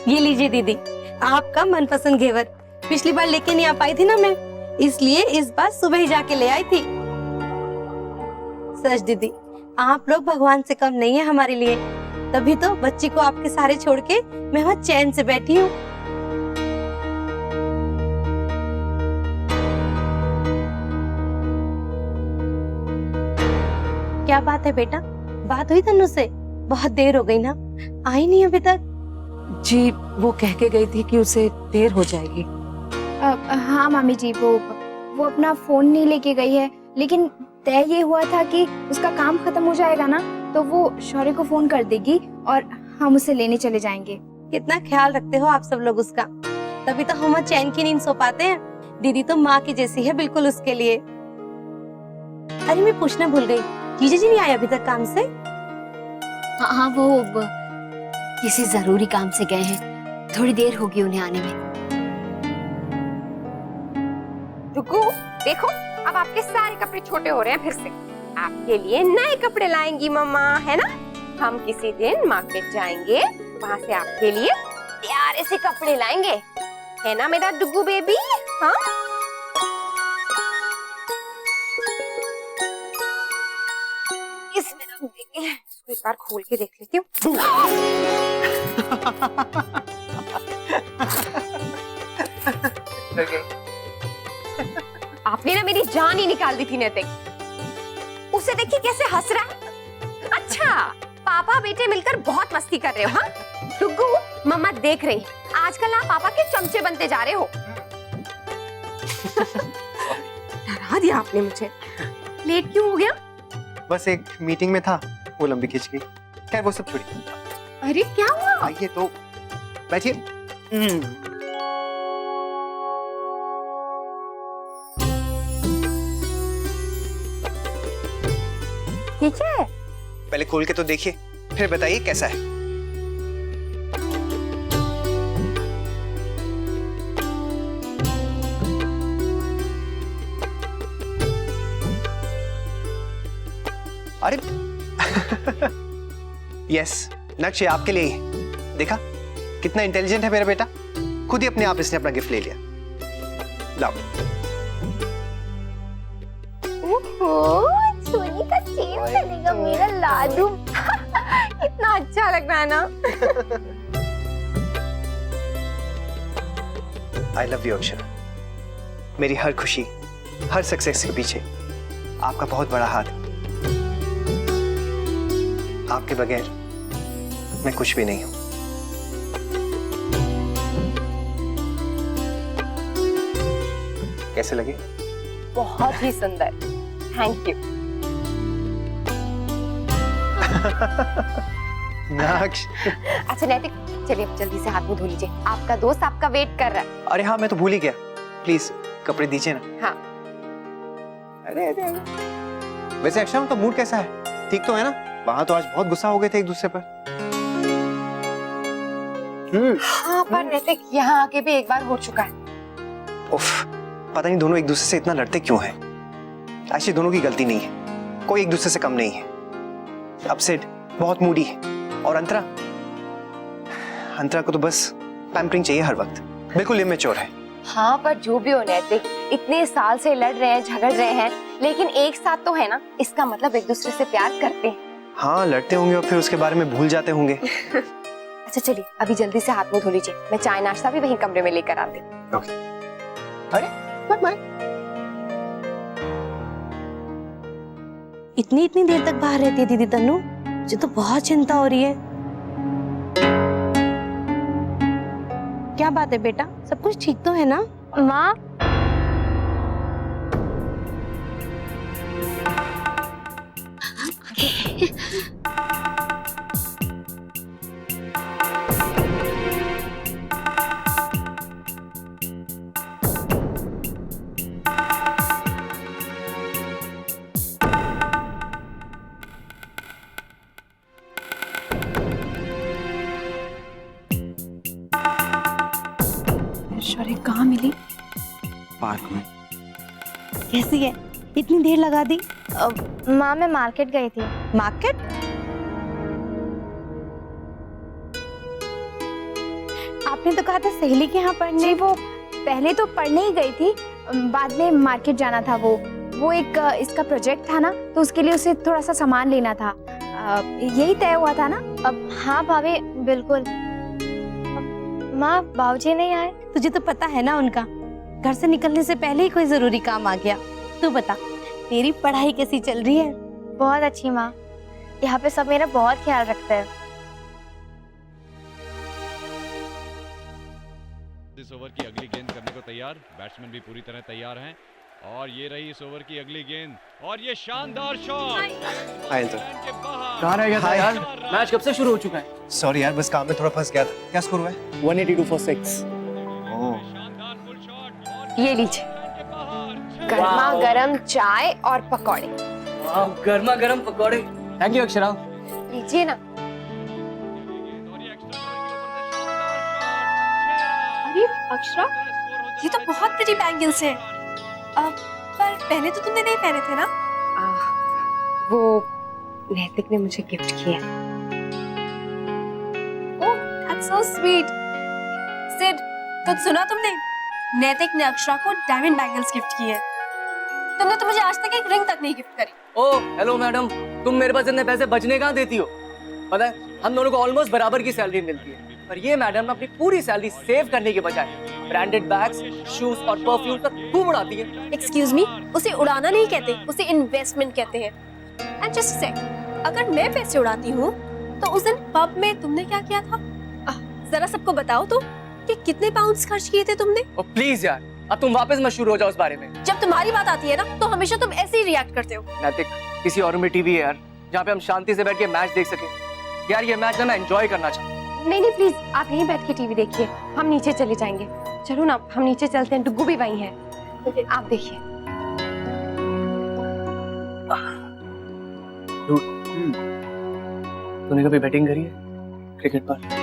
ये लीजिए दीदी, आपका मनपसंद घेवर। पिछली बार लेके नहीं आ पाई थी ना मैं, इसलिए इस बार सुबह ही जाके ले आई थी। सच दीदी, आप लोग भगवान से कम नहीं है हमारे लिए, तभी तो बच्ची को आपके सहारे छोड़ के मैं वहाँ चैन से बैठी हूँ। क्या बात है बेटा, बात हुई तन्नू से? बहुत देर हो गई ना, आई नहीं अभी तक। जी वो कह के गई थी कि उसे देर हो जाएगी। हाँ मामी जी, वो अपना फोन नहीं लेके गई है, लेकिन तय ये हुआ था कि उसका काम खत्म हो जाएगा ना तो वो शौर्य को फोन कर देगी और हम उसे लेने चले जाएंगे। कितना ख्याल रखते हो आप सब लोग उसका, तभी तो हम चैन की नींद सो पाते हैं। दीदी तो माँ की जैसी है बिल्कुल उसके लिए। अरे मैं पूछना भूल गई, जीजा जी नहीं आए अभी तक काम से? हाँ वो किसी जरूरी काम से गए हैं, थोड़ी देर होगी उन्हें आने में। रुको, देखो अब आपके सारे कपड़े छोटे हो रहे हैं फिर से। आपके लिए नए कपड़े लाएंगी मम्मा, है ना? हम किसी दिन मार्केट जाएंगे, वहाँ से आपके लिए प्यारे से कपड़े लाएंगे, है ना मेरा डुगू बेबी? हाँ इसमें रख देंगे, इसको एक बार खोल के देख लेती हूँ। आपने ना मेरी जान ही निकाल दी थी नैतिक। उसे देखिए कैसे हंस रहा है। अच्छा, पापा बेटे मिलकर बहुत मस्ती कर रहे हो? हाँ डुगू, मम्मा देख रही, आजकल आप पापा के चमचे बनते जा रहे हो। डरा दिया आपने मुझे। लेट क्यों हो गया? बस एक मीटिंग में था, वो लंबी खिंच गई। खैर वो सब छोड़िए। अरे क्या हुआ? आइए तो बैठिए। ठीक है, पहले खोल के तो देखिए, फिर बताइए कैसा है। अरे यस, नक्शे आपके लिए ही। देखा कितना इंटेलिजेंट है मेरा बेटा, खुद ही अपने आप इसने अपना गिफ्ट ले लिया। लाओ। ओहो, सोनी का चेन चलेगा मेरा लाडू। कितना अच्छा लग रहा है ना? आई लव यू अक्षर। मेरी हर खुशी, हर सक्सेस के पीछे आपका बहुत बड़ा हाथ है। आपके बगैर मैं कुछ भी नहीं हूं। कैसे लगे? बहुत ही सुंदर, थैंक यू। नक्श। अच्छा नैतिक, चलिए जल्दी से हाथ मुंह धो लीजिए, आपका दोस्त आपका वेट कर रहा है। अरे हाँ, मैं तो भूल ही गया। प्लीज कपड़े दीजिए ना। हाँ। अरे वैसे अक्षर तो मूड कैसा है? ठीक तो है ना? वहां तो आज बहुत गुस्सा हो गए थे एक दूसरे पर। हाँ पर नैतिक यहाँ आके भी एक बार हो चुका है। उफ, पता नहीं दोनों एक दूसरे से इतना लड़ते क्यों हैं। एक्चुअली दोनों की गलती नहीं है, कोई एक दूसरे से कम नहीं है। अपसेट, बहुत मूडी है, और अंतरा को तो बस पैम्परिंग चाहिए हर वक्त, बिल्कुल इमेच्योर है। हाँ पर जो भी हो नैतिक, इतने साल से लड़ रहे हैं, झगड़ रहे हैं, लेकिन एक साथ तो है ना, इसका मतलब एक दूसरे से प्यार करते हैं। हाँ लड़ते होंगे और फिर उसके बारे में भूल जाते होंगे। अच्छा चलिए अभी जल्दी से हाथ मुंह धो लीजिए, मैं चाय नाश्ता भी वहीं कमरे में लेकर आती हूँ। ओके। अरे बाय। इतनी देर तक बाहर रहती है दीदी तन्नू, मुझे तो बहुत चिंता हो रही है। क्या बात है बेटा, सब कुछ ठीक तो है ना? माँ शौर्य कहाँ मिली? पार्क में। कैसी है? इतनी देर लगा दी। माँ मैं मार्केट गई थी। मार्केट? आपने तो कहा था सहेली के यहाँ पढ़ने। जी वो पहले तो पढ़ने ही गई थी, बाद में मार्केट जाना था। वो एक इसका प्रोजेक्ट था ना, तो उसके लिए उसे थोड़ा सा सामान लेना था। यही तय हुआ था ना। अब हाँ भाभी बिल्कुल। माँ बाबूजी नहीं आए? तुझे तो पता है ना उनका, घर से निकलने से पहले ही कोई जरूरी काम आ गया। तू बता, तेरी पढ़ाई कैसी चल रही है? बहुत अच्छी माँ, यहाँ पे सब मेरा बहुत ख्याल रखते हैं। इस ओवर की अगली गेंद करने को तैयार, बैट्समैन भी पूरी तरह तैयार हैं और ये रही इस ओवर की अगली गेंद और ये शानदार शॉट। Hi uncle. कहाँ रह गया था हाय। यार? मैच कब से शुरू हो चुका है? सॉरी यार, बस काम में थोड़ा फंस गया था। क्या स्कोर हुआ है? 182 for 6। ये लीजिए गर्मा गर्म चाय और पकौड़े। गर्मा गर्म पकौड़े। Thank you Akshara. लीजिए ना। अरे अक्षरा, ये तो बहुत प्रिटी बैंगल्स हैं। पर पहले तो तुमने नहीं पहने थे ना? वो नैतिक ने मुझे गिफ्ट किया। ओह, दैट्स सो स्वीट। सिड, तो सुना तुमने? नैतिक ने अक्षरा को डायमंड बैंगल्स गिफ्ट किए। तुमने तो मुझे आज तक एक रिंग तक नहीं गिफ्ट करी। ओह हेलो मैडम, तुम मेरे पास इतने पैसे बचने कहाँ देती हो? पता है हम दोनों को ऑलमोस्ट बराबर की सैलरी मिलती है, पर ये मैडम अपनी पूरी सैलरी सेव करने के बजाय ब्रांडेड बैग्स, शूज और परफ्यूम पर खूब उड़ाती है। एक्सक्यूज मी, उसे उड़ाना नहीं कहते, उसे इन्वेस्टमेंट कहते हैं। एंड जस्ट से, अगर मैं पैसे उड़ाती हूँ तो उस दिन पब में तुमने क्या किया था? जरा सबको बताओ तो कि कितने पाउंड्स खर्च किए थे तुमने? ओ प्लीज यार, अब तुम वापस मत शुरू हो जाओ उस बारे में। जब तुम्हारी बात आती है ना, तो हमेशा तुम ऐसे ही रिएक्ट करते हो। नैतिक, किसी और में टीवी है यार, जहाँ पे हम शांति से बैठ के मैच देख सके। यार ये मैच ना मैं एंजॉय करना चाहता हूँ। नहीं प्लीज, आप यहीं बैठ के टीवी देखिए, हम नीचे चले जाएंगे। चलो ना, हम नीचे चलते हैं, डुग्गू भी वहीं है, आप देखिए। तूने कभी बैटिंग करी है क्रिकेट पर?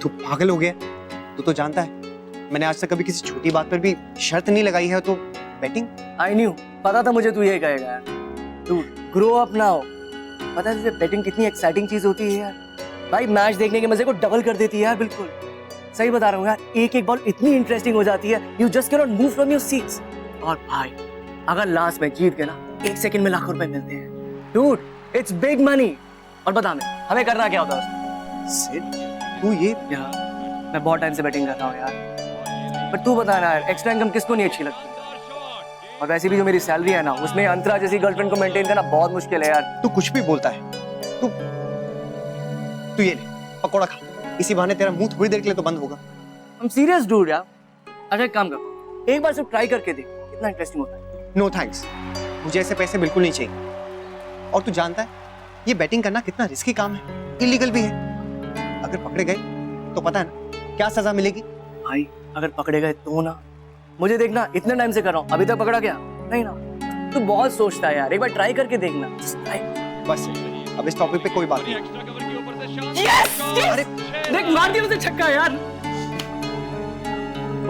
तू पागल हो गया? तू तो जानता है मैंने आज तक कभी किसी छोटी बात पर भी शर्त नहीं लगाई है, तो बैटिंग। आई न्यू, पता था मुझे तू ये कहेगा यार। तू ग्रो अप नाउ। पता है तुझे बैटिंग कितनी एक्साइटिंग चीज होती है यार? भाई मैच देखने के मजे को डबल कर देती है यार। बिल्कुल सही बता रहा हूँ यार, एक एक बॉल इतनी इंटरेस्टिंग हो जाती है, you just can not move from your seats. और भाई अगर लास्ट में जीत गए ना, 1 सेकंड में लाखों रुपए मिलते हैं। Dude, it's big money. और बता हमें करना क्या होता है? सिड, तू ये यार मैं बहुत टाइम से बैटिंग कर रहा हूँ यार, पर तू बता ना यार, एक्स्ट्रा इनकम किसको नहीं अच्छी लगती? और वैसे भी जो मेरी सैलरी है ना, उसमें अंतरा जैसी गर्लफ्रेंड को मेंटेन करना बहुत मुश्किल है यार। तू कुछ भी बोलता है। तू ये ले पकौड़ा खा, इसी बहाने तेरा मुंह थोड़ी देर के लिए तो बंद होगा। हम सीरियस डूड यार। अच्छा एक काम कर, एक बार सिर्फ ट्राई करके देख, कितना इंटरेस्टिंग होता है। नो थैंक्स, मुझे ऐसे पैसे बिल्कुल नहीं चाहिए। और तू जानता है ये बैटिंग करना कितना रिस्की काम है, इलीगल भी है। अगर पकड़े गए तो पता है ना क्या सजा मिलेगी? भाई अगर पकड़े गए तो ना, मुझे देखना इतने टाइम से कर रहा हूँ, अभी तक पकड़ा गया नहीं ना। तू बहुत सोचता है यार, एक बार ट्राई करके देखना। बस अब इस टॉपिक पे कोई बात नहीं। अरे देख, मार दिया उसे छक्का यार।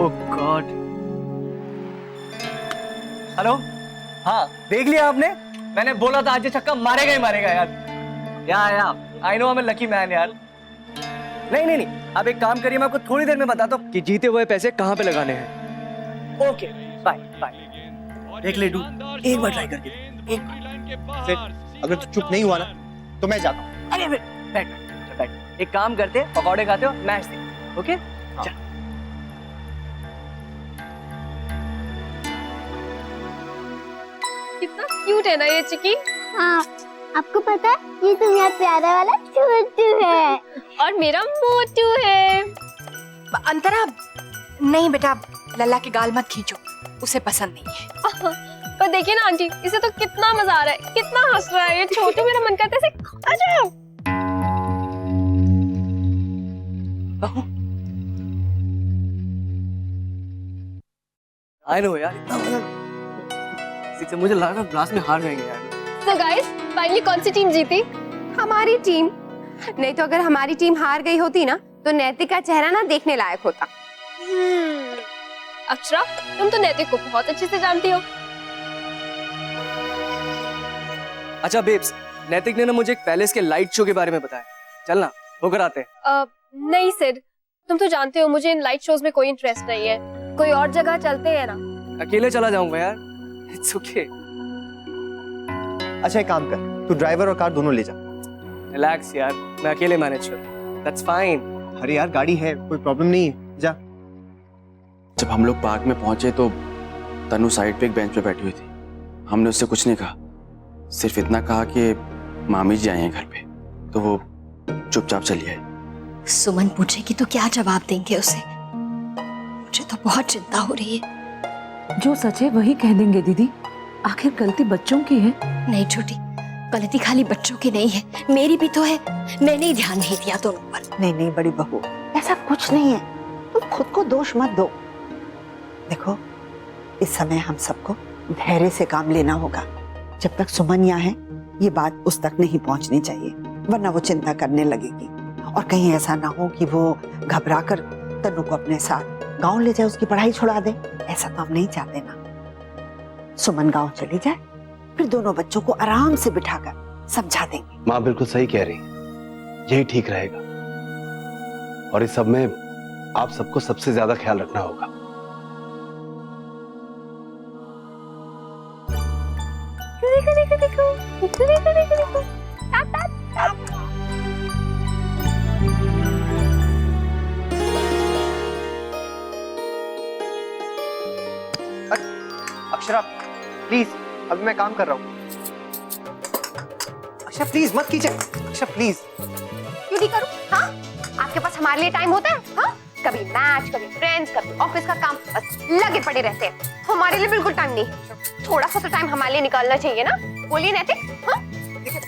ओह गॉड। हेलो, हाँ देख लिया आपने? मैंने बोला था आज ये छक्का मारेगा ही मारेगा यार। या I know I am lucky man यार। नहीं, आप एक काम करिए, मैं आपको थोड़ी देर में बताता हूँ कि जीते हुए पैसे कहाँ पे लगाने हैं। Okay bye bye. देख ले डू, एक बार ट्राई करके एक बार। फिर अगर तू चुप नहीं हुआ ना तो मैं जाता हूँ। अरे बैठ। एक काम करते, पकौड़े खाते हो, मैच देखते। ओके चल। कितना क्यूट है ना ये चिकी। हाँ, आपको पता है ये तो मेरा प्यारा वाला छोटू है और मेरा मोटू है। अंतरा, नहीं बेटा, लल्ला के गाल मत खींचो, उसे पसंद नहीं है। पर देखिए ना आंटी, इसे तो कितना मजा आ रहा है, कितना हंस रहा है ये छोटू। मेरा मन करता है इसे खा जाओ। आई नो यार, इतना मतलब इससे मुझे लगा लास्ट में हार जाएंगे यार। So guys, फाइनली कौन सी टीम जीती? हमारी टीम। नहीं तो अगर हमारी टीम हार गई होती ना, तो नैतिक का चेहरा ना देखने लायक होता। अक्षरा, तुम तो नैतिक को बहुत अच्छे से जानती हो। अच्छा बेब्स, नैतिक ने ना मुझे एक पैलेस के लाइट शो के बारे में बताया। चलना होकर आते हैं। नहीं सिड, तुम तो जानते हो मुझे इन लाइट शोज में कोई इंटरेस्ट नहीं है। कोई और जगह चलते हैं ना। अकेले चला जाऊंगा यार, इट्स ओके। अच्छा एक काम कर, तू ड्राइवर और कार दोनों ले जा। रिलैक्स यार, मैं अकेले मैनेज करूँ, दैट्स फाइन। अरे यार गाड़ी है, कोई प्रॉब्लम नहीं है, जा। जब हम लोग पार्क में पहुंचे तो तनु साइड पे एक बेंच पे बैठी हुई थी। हमने उससे कुछ नहीं कहा, सिर्फ इतना कहा कि मामी जी आए हैं घर पे, तो वो चुपचाप चली आई। सुमन पूछेगी तो क्या जवाब देंगे उसे? मुझे तो बहुत चिंता हो रही है। जो सच है वही कह देंगे दीदी, आखिर गलती बच्चों की है। नहीं छोटी, गलती खाली बच्चों की नहीं है, मेरी भी तो है। मैंने ही ध्यान नहीं दिया दोनों पर। नहीं नहीं बड़ी बहू, ऐसा कुछ नहीं है, तुम खुद को दोष मत दो। देखो इस समय हम सबको धैर्य से काम लेना होगा। जब तक सुमन यहाँ है ये बात उस तक नहीं पहुंचनी चाहिए, वरना वो चिंता करने लगेगी और कहीं ऐसा ना हो कि वो घबरा कर तनु को अपने साथ गांव ले जाए, उसकी पढ़ाई छुड़ा दे। ऐसा तो हम नहीं चाहते ना। सुमन गांव चली जाए, फिर दोनों बच्चों को आराम से बिठाकर समझा देंगे। माँ बिल्कुल सही कह रही है, यही ठीक रहेगा। और इस सब में आप सबको सबसे ज्यादा ख्याल रखना होगा। अक्षरा प्लीज, अभी मैं काम कर रहा हूँ। अक्षरा प्लीज मत कीजिए, अक्षरा प्लीज। क्यों नहीं करूं? हाँ, आपके पास हमारे लिए टाइम होता है? हाँ, कभी मैच, कभी फ्रेंड्स, कभी ऑफिस का काम, बस लगे पड़े रहते हैं। हमारे लिए बिल्कुल टाइम नहीं। थोड़ा सा तो टाइम हमारे लिए निकालना चाहिए ना। बोलिए नैतिक। हाँ,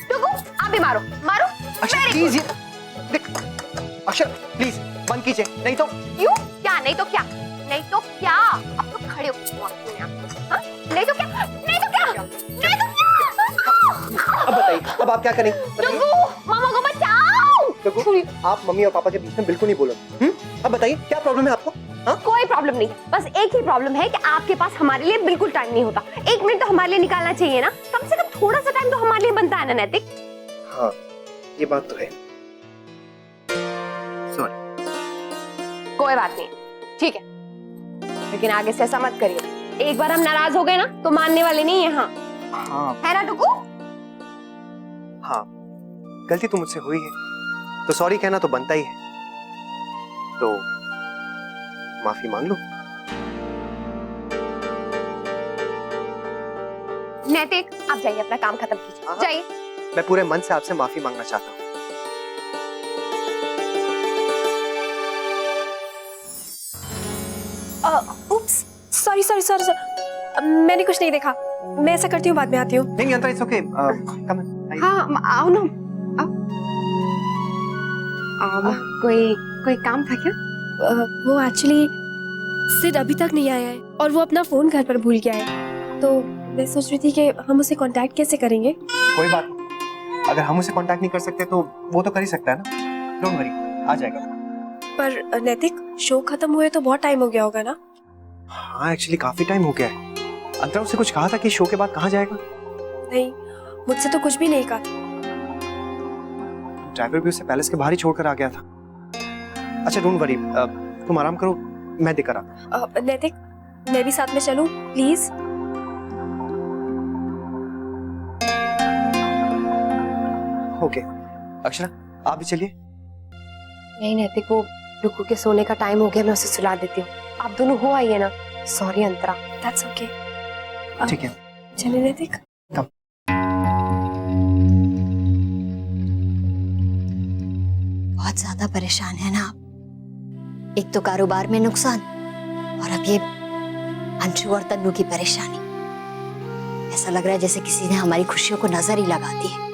टुकू, आप भी मारो मारो। अक्षरा प्लीज, देख अक्षरा प्लीज बंद कीजिए, नहीं तो। क्यों? क्या नहीं तो क्या? नहीं तो क्या? अब तो खड़े हो हाँ? नहीं तो क्या? नहीं तो क्या? नहीं तो क्या? अब बताइए, अब आप क्या करें? मामा को बचाओ। टुकू, आप मम्मी और पापा के बीच में बिल्कुल नहीं बोलो। अब बताइए क्या प्रॉब्लम है आपको? हाँ? कोई प्रॉब्लम नहीं, बस एक ही प्रॉब्लम है कि आपके पास हमारे लिए बिल्कुल टाइम नहीं होता। 1 मिनट तो हमारे लिए निकालना चाहिए ना, कम से कम थोड़ा सा टाइम तो हमारे लिए बनता है ना नैतिक। हाँ ये बात तो है, सॉरी। कोई बात नहीं, ठीक है, लेकिन आगे से ऐसा मत करिए। एक बार हम नाराज हो गए ना तो मानने वाले नहीं है। हाँ है ना टुकू? हाँ गलती तो मुझसे हुई है, तो सॉरी कहना तो बनता ही है, तो माफी मांग लो। नैतिक आप जाइए, अपना काम खत्म कीजिए, जाइए। मैं पूरे मन से आपसे माफी मांगना चाहता हूँ। उप्स, सॉरी सॉरी सॉरी सॉरी, मैंने कुछ नहीं देखा। मैं ऐसा करती हूँ, बाद में आती हूँ। नहीं यंत्रा, इट्स ओके, कम इन। हाँ आओ ना, आओ। कोई काम था क्या? वो एक्चुअली सिड अभी तक नहीं आया है और वो अपना फोन घर पर भूल गया है, तो मैं सोच रही थी कि हम उसे कांटेक्ट कैसे करेंगे। कोई बात नहीं, अगर हम उसे कांटेक्ट नहीं कर सकते तो वो तो कर ही सकता है ना। डोंट वरी, आ जाएगा। पर नैतिक, शो खत्म हुए तो बहुत टाइम हो गया होगा ना? हाँ एक्चुअली काफी टाइम हो गया है। अंतरा उससे कुछ कहा था कि शो के बाद कहाँ जाएगा? नहीं, मुझसे तो कुछ भी नहीं कहा। ड्राइवर भी उसे पैलेस के बाहर ही छोड़कर आ गया था। अच्छा डोंट वरी, तुम आराम करो, मैं देकर आता। नैतिक, मैं भी साथ में चलूं प्लीज? ओके अक्षरा आप भी चलिए। नहीं नैतिक, वो टुकू के सोने का टाइम हो गया, मैं उसे सुला देती हूँ। आप दोनों हो आइए ना। Sorry Antara. That's okay. ठीक है, चलिए नैतिक। बहुत ज्यादा परेशान है ना आप? एक तो कारोबार में नुकसान और अब ये अंशु और तन्नू की परेशानी। ऐसा लग रहा है जैसे किसी ने हमारी खुशियों को नजर ही लगा दी है।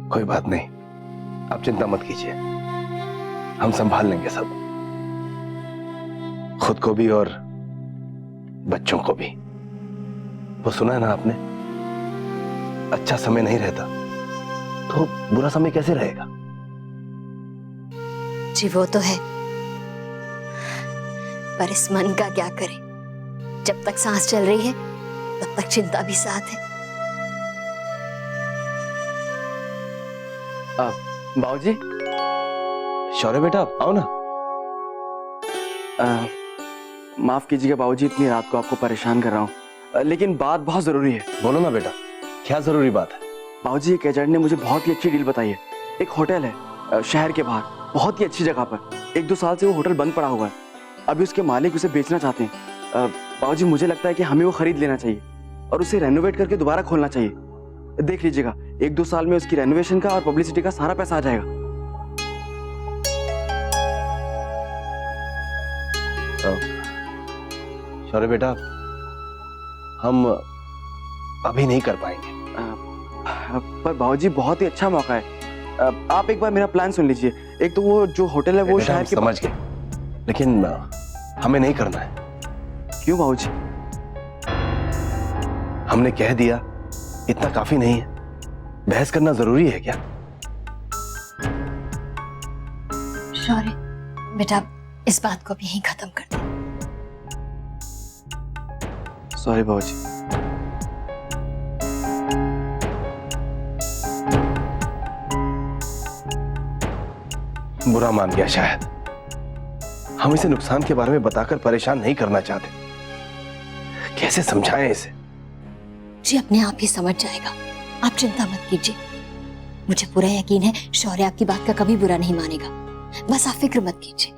कोई बात नहीं, आप चिंता मत कीजिए, हम संभाल लेंगे सब, खुद को भी और बच्चों को भी। वो सुना है ना आपने, अच्छा समय नहीं रहता तो बुरा समय कैसे रहेगा? जी वो तो है, पर इस मन का क्या करें? जब तक सांस चल रही है तब तक चिंता भी साथ है। बाबूजी। शौर्य बेटा आओ ना। माफ कीजिएगा बाबूजी, इतनी रात को आपको परेशान कर रहा हूँ, लेकिन बात बहुत जरूरी है। बोलो ना बेटा, क्या जरूरी बात है? बाबूजी, एक एजेंट ने मुझे बहुत ही अच्छी डील बताई है। एक होटल है शहर के बाहर, बहुत ही अच्छी जगह पर। 1-2 साल से वो होटल बंद पड़ा हुआ है। अभी उसके मालिक उसे बेचना चाहते हैं। बाबूजी, मुझे लगता है कि हमें वो खरीद लेना चाहिए और उसे रेनोवेट करके दोबारा खोलना चाहिए। देख लीजिएगा, 1-2 साल में उसकी रेनोवेशन का और पब्लिसिटी का सारा पैसा आ जाएगा। शौर्य बेटा, हम अभी नहीं कर पाएंगे। पर बाबूजी, बहुत ही अच्छा मौका है। आप एक बार मेरा प्लान सुन लीजिए। एक तो वो जो होटल है वो शहर के समझ गए, लेकिन हमें नहीं करना है। क्यों बाबूजी? हमने कह दिया, इतना काफी नहीं है। बहस करना जरूरी है क्या? शौर्य बेटा, इस बात को भी यहीं खत्म कर दे। सॉरी बाबूजी। बुरा मान गया शायद। हम इसे नुकसान के बारे में बताकर परेशान नहीं करना चाहते। कैसे समझाएं इसे? जी अपने आप ही समझ जाएगा, आप चिंता मत कीजिए। मुझे पूरा यकीन है शौर्य आपकी बात का कभी बुरा नहीं मानेगा। बस आप फिक्र मत कीजिए।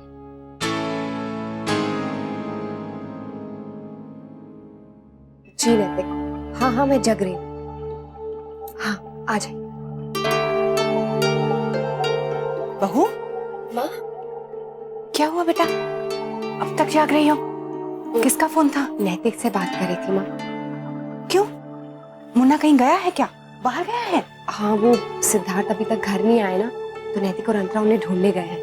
जी नैतिक, हाँ हाँ मैं जग रही हूँ। हाँ आ जाइए। बहू, माँ, क्या हुआ बेटा? अब तक जाग रही हो? किसका फोन था? नैतिक से बात कर रही थी माँ। क्यों? मुन्ना कहीं गया है क्या? बाहर गया है? हाँ, वो सिद्धार्थ अभी तक घर नहीं आए ना, तो नैतिक और अंतरा उन्हें ढूंढने गए हैं।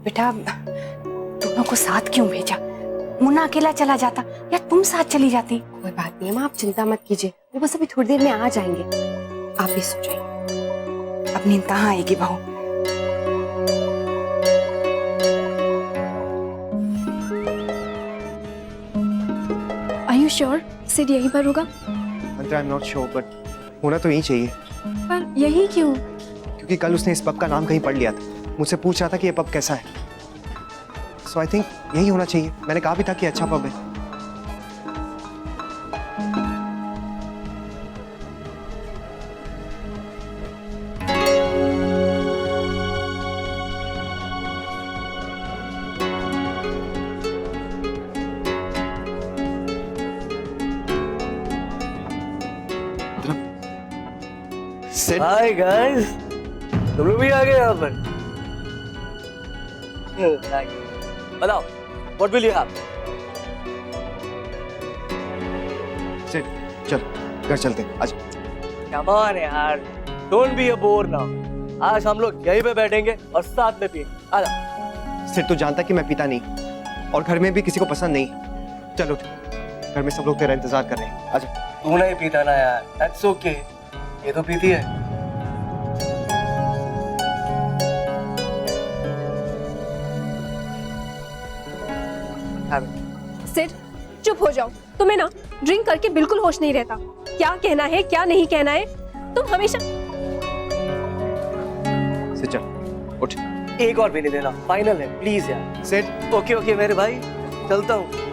बेटा, दोनों को साथ क्यों भेजा? मुन्ना अकेला चला जाता या तुम साथ चली जाती? कोई बात नहीं है माँ, आप चिंता मत कीजिए, वो बस अभी थोड़ी देर में आ जाएंगे। आप भी सो जाइए। अब नींद कहाँ आएगी बहू? Are you sure? सिड यहीं पर होगा? Antara, I am not sure, but होना तो यही चाहिए। पर यही क्यों? क्योंकि कल उसने इस पब का नाम कहीं पढ़ लिया था। मुझसे पूछ रहा था कि ये पब कैसा है। सो आई थिंक यही होना चाहिए। मैंने कहा भी था कि अच्छा पब है। हाय गाइस, तुम लोग भी आ गए यहाँ पर। बताओ, what will you have? Sit, चल घर चलते हैं। आज कम ऑन यार, don't be a bore now. आज हम लोग यहीं पे बैठेंगे और साथ में पिएंगे। आजा। सिट, तू जानता कि मैं पीता नहीं और घर में भी किसी को पसंद नहीं। चलो, घर में सब लोग तेरा इंतजार कर रहे हैं। आजा। तू नहीं पीता ना यार, दैट्स ओके। ये तो पीती है। सिड, चुप हो जाओ। तुम्हें ना ड्रिंक करके बिल्कुल होश नहीं रहता। क्या कहना है क्या नहीं कहना है, तुम हमेशा। सिट, चल उठ। एक और भी नहीं देना, फाइनल है प्लीज यार। सिट। ओके ओके मेरे भाई, चलता हूँ।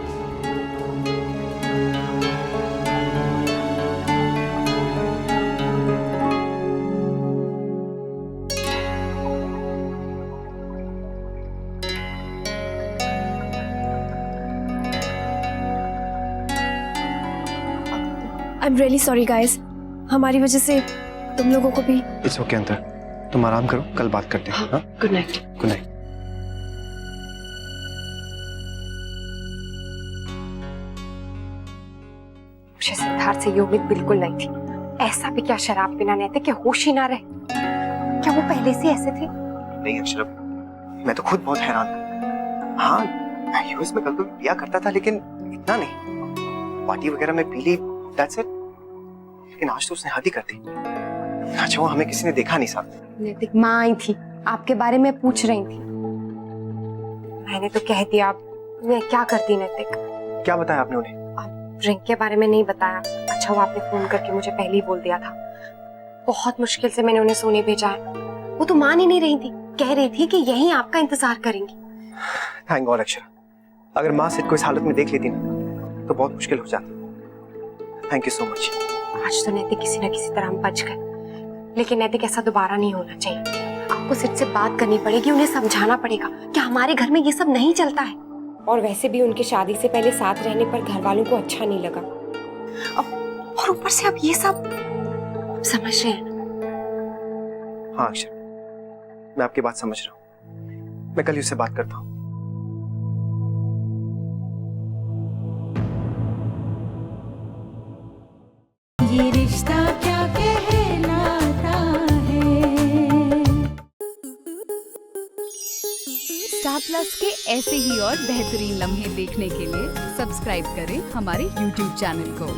I am really sorry guys, हमारी वजह से तुम लोगों को भी। इट्स ओके अंतर, तुम आराम करो, कल बात करते हैं। हाँ, गुड नाइट। Good night. मुझे सिद्धार्थ से ये उम्मीद बिल्कुल नहीं थी। ऐसा भी क्या शराब पीना नैतिक कि होश ही ना रहे? क्या वो पहले से ऐसे थे? नहीं अक्षरप, मैं तो खुद बहुत हैरान था। हाँ, यूएस में कल तो पिया करता था, लेकिन इतना नहीं। पार्टी वगैरह में पी ली, दैट्स इट। लेकिन आज तो उसने हद ही कर दी। अच्छा, वो हमें किसी ने देखा नहीं साथ। नैतिक माँ आई थी, आपके बारे में पूछ रही थी। मैंने तो कह दिया, मैं क्या करती नैतिक। क्या बताया आपने उन्हें? ड्रिंक के बारे में नहीं बताया। अच्छा, वो आपने फोन करके मुझे पहले ही बोल दिया था। बहुत मुश्किल से मैंने उन्हें सोने भेजा है। वो तो मान ही नहीं रही थी, कह रही थी कि यहीं आपका इंतजार करेंगी। थैंक गॉड अक्षरा, अगर माँ सिड को इस हालत में देख लेती ना तो बहुत मुश्किल हो जाती। Thank you so much. आज तो नैतिक किसी न किसी तरह हम बच गए, लेकिन नैतिक ऐसा दोबारा नहीं होना चाहिए। आपको सिड से बात करनी पड़ेगी, उन्हें समझाना पड़ेगा कि हमारे घर में ये सब नहीं चलता है। और वैसे भी उनकी शादी से पहले साथ रहने पर घर वालों को अच्छा नहीं लगा, और ऊपर से अब ये सब समझ रहे हैं। हाँ अक्षरा, मैं आपकी बात समझ रहा हूँ। मैं कल ही उससे बात करता हूँ। ये रिश्ता क्या कहलाता है। स्टार प्लस के ऐसे ही और बेहतरीन लम्हे देखने के लिए सब्सक्राइब करें हमारे YouTube चैनल को।